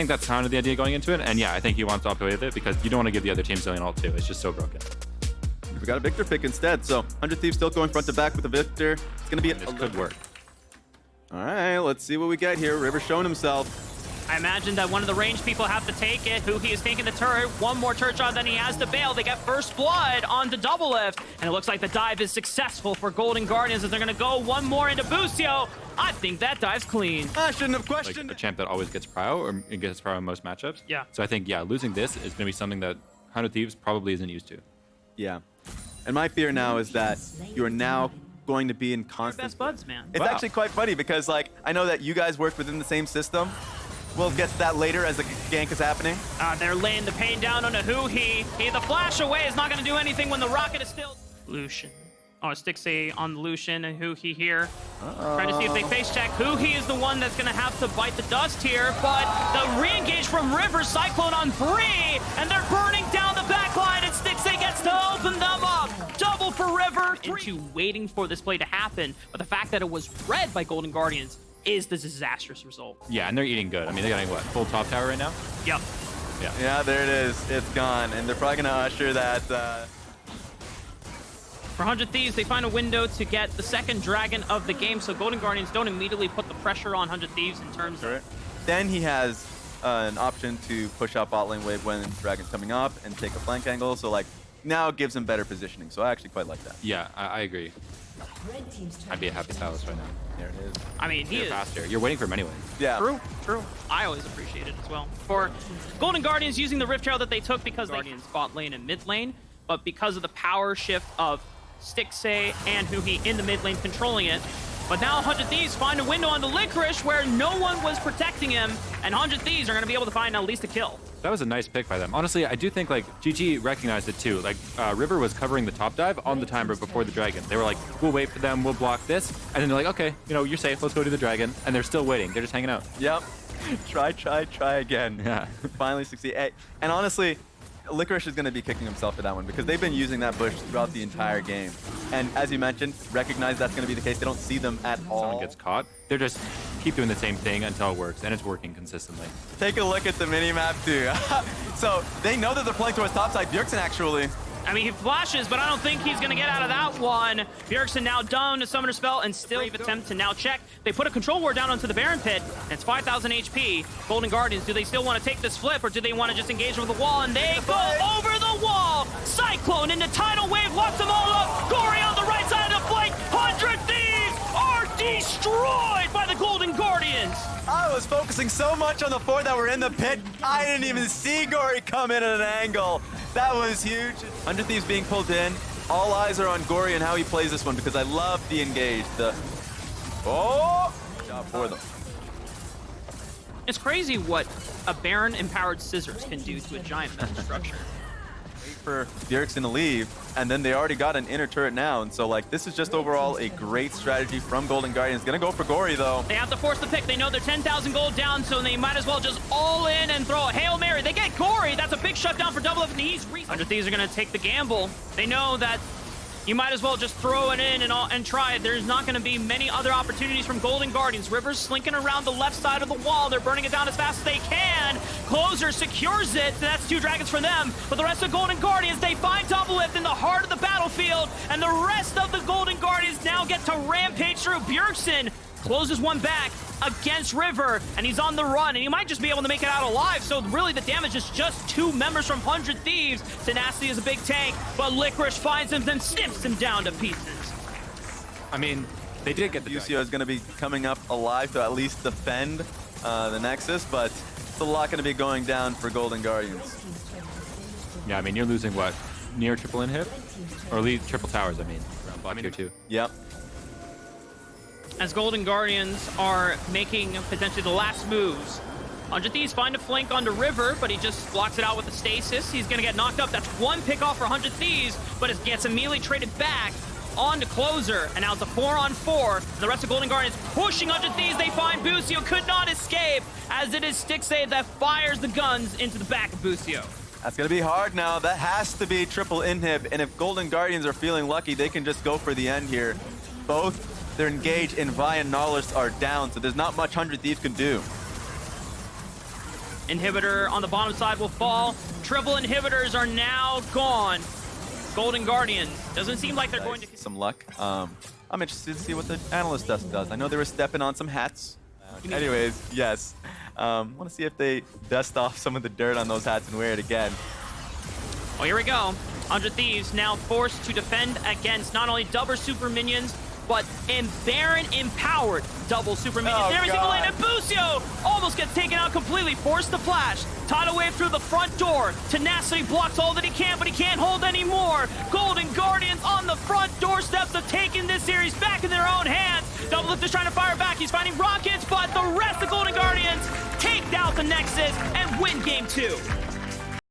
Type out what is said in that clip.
think that's kind of the idea going into it. And yeah, I think he wants to opt away with it because you don't want to give the other team Zillion ult too. It's just so broken. We got a Victor pick instead. So 100 Thieves still going front to back with the Victor. It's going to be This could work. All right, let's see what we get here. River showing himself. I imagine that one of the range people have to take it. He is taking the turret. One more turret shot, then he has to bail. They get first blood on the double lift. And it looks like the dive is successful for Golden Guardians as they're going to go one more into Busio. I think that dive's clean. I shouldn't have Like questioned a it. champ that always gets prio or gets prio in most matchups. Yeah. So I think, yeah, losing this is going to be something that 100 Thieves probably isn't used to. Yeah. And my fear now is that you are now going to be in They're constant... best buds, man. It's actually quite funny because, like, I know that you guys work within the same system. We'll get to that later as the gank is happening. They're laying the pain down on a He. The flash away is not going to do anything when the rocket is still... Lucian. Oh, Stixie on the Lucian and Huhi here. Trying to see if they face check. Huhi is the one that's going to have to bite the dust here, but the re-engage from River, Cyclone on 3, and they're burning down the backline, and Stixie gets to open them up. Double for River. Into waiting for this play to happen, but the fact that it was read by Golden Guardians is the disastrous result. Yeah, and they're eating good. I mean, they're getting what? Full top tower right now? Yep. Yeah. Yeah, there it is. It's gone. And they're probably going to usher that... For 100 Thieves, they find a window to get the second dragon of the game, so Golden Guardians don't immediately put the pressure on 100 Thieves in terms of... Then he has an option to push out bot lane wave when Dragon's coming up and take a flank angle. So, like, now it gives him better positioning. So I actually quite like that. Yeah, I agree. I'd be a happy Silas right now. There it is. I mean, he You're is... faster. You're waiting for him anyway. Yeah. True. I always appreciate it as well. For Golden Guardians using the Rift Trail that they took because Guardians bot lane and mid lane, but because of the power shift of Stixie and Huhi in the mid lane controlling it. But now 100 Thieves find a window on the Licorice where no one was protecting him, and 100 Thieves are going to be able to find at least a kill. That was a nice pick by them. Honestly, I do think like GG recognized it too. Like River was covering the top dive on the timer before the dragon. They were like, we'll wait for them, we'll block this. And then they're like, okay, you know, you're safe, let's go to the dragon. And they're still waiting. They're just hanging out. Yep. Try again. Yeah. Finally succeed. And honestly, Licorice is going to be kicking himself for that one because they've been using that bush throughout the entire game. And as you mentioned, recognize that's going to be the case. They don't see them at all. Someone gets caught. They're just keep doing the same thing until it works, and it's working consistently. Take a look at the mini-map too. So they know that they're playing towards topside. Bjergsen actually. I mean, he flashes, but I don't think he's going to get out of that one. Bjergsen now down to Summoner Spell and still attempt to now check. They put a control ward down onto the Baron Pit, and it's 5,000 HP. Golden Guardians, do they still want to take this flip, or do they want to just engage with the wall? And they go over the wall! Cyclone into Tidal Wave, locks them all up! Gory on the right side of the flank! 100 Thieves are destroyed by the Golden Guardians! I was focusing so much on the four that were in the pit, I didn't even see Gory come in at an angle. That was huge. 100 Thieves being pulled in. All eyes are on Gory and how he plays this one because I love the engage. Oh! Good job for them. It's crazy what a Baron-empowered Scissors can do to a giant metal structure. Wait for Bjergsen to leave, and then they already got an inner turret now. And so, like, this is just overall a great strategy from Golden Guardians. Gonna go for Gory, though. They have to force the pick. They know they're 10,000 gold down, so they might as well just all in and throw a Hail Mary. They get Gory. That's a big shutdown for Double F, and he's 100 Thieves are going to take the gamble. They know that you might as well just throw it in and try it. There's not going to be many other opportunities from Golden Guardians. River's slinking around the left side of the wall. They're burning it down as fast as they can. Closer secures it. That's 2 dragons for them. But the rest of Golden Guardians, they find Double Lift in the heart of the battlefield. And the rest of the Golden Guardians now get to rampage through. Bjergsen closes one back against River, and he's on the run, and he might just be able to make it out alive. So really the damage is just 2 members from 100 Thieves. Tenacity is a big tank, but Licorice finds him and snips him down to pieces. I mean, they did get the Busio is going to be coming up alive to at least defend the Nexus, but it's a lot going to be going down for Golden Guardians. Yeah, I mean, you're losing what? Near triple inhib? Or triple towers, I mean. Around block tier 2. Yep. As Golden Guardians are making potentially the last moves. 100 Thieves find a flank onto River, but he just blocks it out with the stasis. He's going to get knocked up. That's 1 pick off for 100 Thieves, but it gets immediately traded back on to Closer, and now it's a 4-on-4. The rest of Golden Guardians pushing 100 Thieves. They find Busio, could not escape, as it is Stixie that fires the guns into the back of Busio. That's going to be hard now. That has to be triple inhib, and if Golden Guardians are feeling lucky, they can just go for the end here. Both their engage in Vi and Nautilus are down, so there's not much 100 Thieves can do. Inhibitor on the bottom side will fall. Triple inhibitors are now gone. Golden Guardian doesn't seem like they're going to... Some luck. I'm interested to see what the analyst dust does. I know they were stepping on some hats. Anyways, yes. Want to see if they dust off some of the dirt on those hats and wear it again. Well, here we go. 100 Thieves now forced to defend against not only double super minions, but Baron empowered double super minions in every single lane. And Bucio almost gets taken out completely, forced the flash. Tidal wave through the front door. Tenacity blocks all that he can, but he can't hold anymore. Golden Guardians on the front doorsteps of taking this series back in their own hands. Doublelift is trying to fire back. He's finding rockets, but the rest of Golden Guardians take out the Nexus and win game 2.